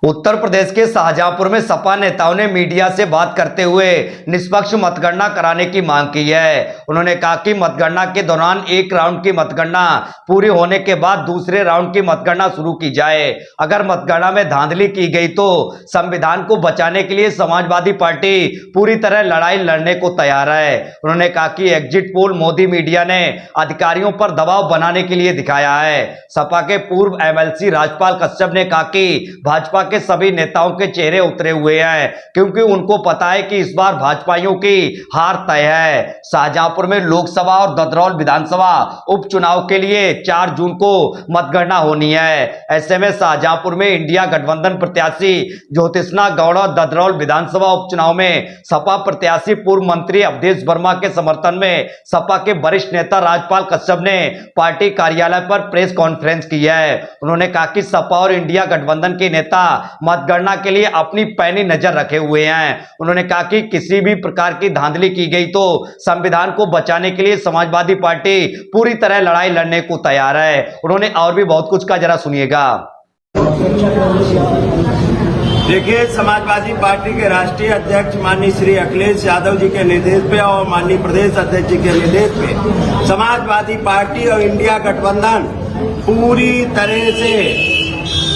उत्तर प्रदेश के शाहजहांपुर में सपा नेताओं ने मीडिया से बात करते हुए निष्पक्ष मतगणना कराने की मांग की है। उन्होंने कहा कि मतगणना के दौरान एक राउंड की मतगणना पूरी होने के बाद दूसरे राउंड की मतगणना शुरू की जाए। अगर मतगणना में धांधली की गई तो संविधान को बचाने के लिए समाजवादी पार्टी पूरी तरह लड़ाई लड़ने को तैयार है। उन्होंने कहा कि एग्जिट पोल मोदी मीडिया ने अधिकारियों पर दबाव बनाने के लिए दिखाया है। सपा के पूर्व एमएलसी राजपाल कश्यप ने कहा कि भाजपा के सभी नेताओं के चेहरे उतरे हुए हैं, क्योंकि उनको पता है कि इस बार भाजपाइयों की हार तय है। शाहजहांपुर में लोकसभा और ददरौल विधानसभा उपचुनाव के लिए 4 जून को मतगणना होनी है। ऐसे में शाहजहांपुर में इंडिया गठबंधन प्रत्याशी ज्योतिष्ना गौड़ा ददरौल विधानसभा उपचुनाव में सपा प्रत्याशी पूर्व मंत्री अवधेश वर्मा के समर्थन में सपा के वरिष्ठ नेता राजपाल कश्यप ने पार्टी कार्यालय पर प्रेस कॉन्फ्रेंस की है। उन्होंने कहा कि सपा और इंडिया गठबंधन के नेता मतगणना के लिए अपनी पैनी नजर रखे हुए हैं। उन्होंने कहा कि किसी भी प्रकार की धांधली की गई तो संविधान को बचाने के लिए समाजवादी पार्टी पूरी तरह लड़ाई लड़ने को तैयार है। उन्होंने और भी बहुत कुछ कहा, जरा सुनिएगा। देखिए, समाजवादी पार्टी के राष्ट्रीय अध्यक्ष माननीय श्री अखिलेश यादव जी के निर्देश पे और माननीय प्रदेश अध्यक्ष जी के निर्देश पे समाजवादी पार्टी और इंडिया गठबंधन पूरी तरह से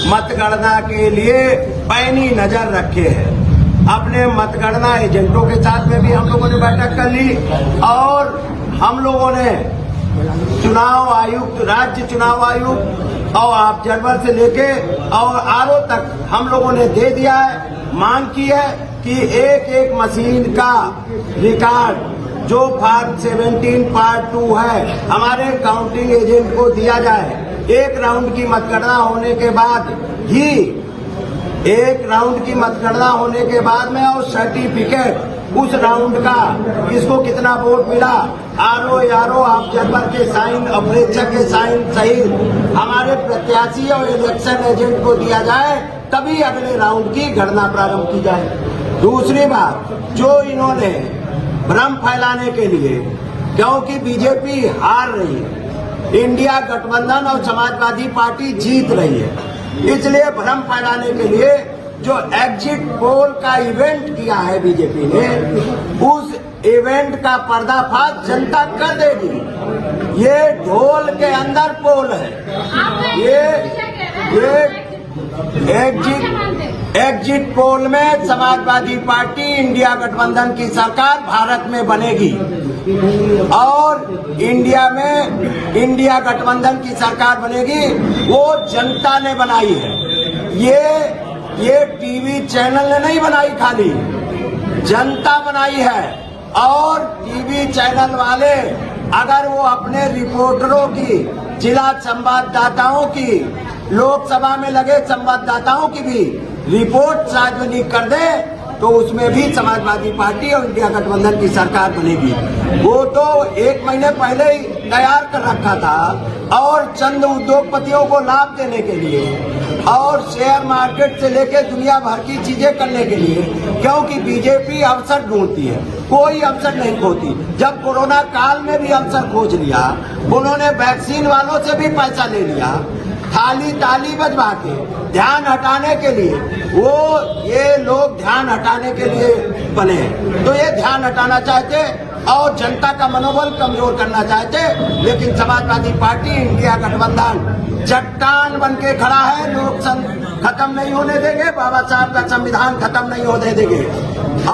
मतगणना के लिए पैनी नजर रखे हैं। अपने मतगणना एजेंटों के साथ में भी हम लोगों ने बैठक कर ली और हम लोगों ने चुनाव आयुक्त, राज्य चुनाव आयुक्त और ऑब्जर्वर से लेके और आरओ तक हम लोगों ने दे दिया है। मांग की है कि एक एक मशीन का रिकॉर्ड जो फॉर्म 17 पार्ट 2 है हमारे काउंटिंग एजेंट को दिया जाए। एक राउंड की मतगणना होने के बाद ही में और सर्टिफिकेट उस राउंड का किसको कितना वोट मिला, आरओ ऑब्जर्वर के साइन और प्रेक्षक के साइन सहित हमारे प्रत्याशी और इलेक्शन एजेंट को दिया जाए, तभी अगले राउंड की गणना प्रारंभ की जाए। दूसरी बात, जो इन्होंने भ्रम फैलाने के लिए, क्योंकि बीजेपी हार रही है, इंडिया गठबंधन और समाजवादी पार्टी जीत रही है, इसलिए भ्रम फैलाने के लिए जो एग्जिट पोल का इवेंट किया है बीजेपी ने, उस इवेंट का पर्दाफाश जनता कर देगी। ये ढोल के अंदर पोल है। ये एग्जिट पोल में समाजवादी पार्टी इंडिया गठबंधन की सरकार भारत में बनेगी और इंडिया में इंडिया गठबंधन की सरकार बनेगी, वो जनता ने बनाई है। ये टीवी चैनल ने नहीं बनाई, खाली जनता बनाई है। और टीवी चैनल वाले अगर वो अपने रिपोर्टरों की, जिला संवाददाताओं की, लोकसभा में लगे संवाददाताओं की भी रिपोर्ट सार्वजनिक कर दे तो उसमें भी समाजवादी पार्टी और इंडिया गठबंधन की सरकार बनेगी। वो तो 1 महीने पहले ही तैयार कर रखा था और चंद उद्योगपतियों को लाभ देने के लिए और शेयर मार्केट से लेकर दुनिया भर की चीजें करने के लिए, क्योंकि बीजेपी अवसर ढूंढती है, कोई अवसर नहीं खोती। जब कोरोना काल में भी अवसर खोज लिया, उन्होंने वैक्सीन वालों से भी पैसा ले लिया, ताली बजवा के ध्यान हटाने के लिए। ये लोग ध्यान हटाने के लिए बने, तो ये ध्यान हटाना चाहते और जनता का मनोबल कमजोर करना चाहते। लेकिन समाजवादी पार्टी इंडिया गठबंधन चट्टान बन के खड़ा है। लोग खत्म नहीं होने देंगे, बाबा साहब का संविधान खत्म नहीं होने देंगे।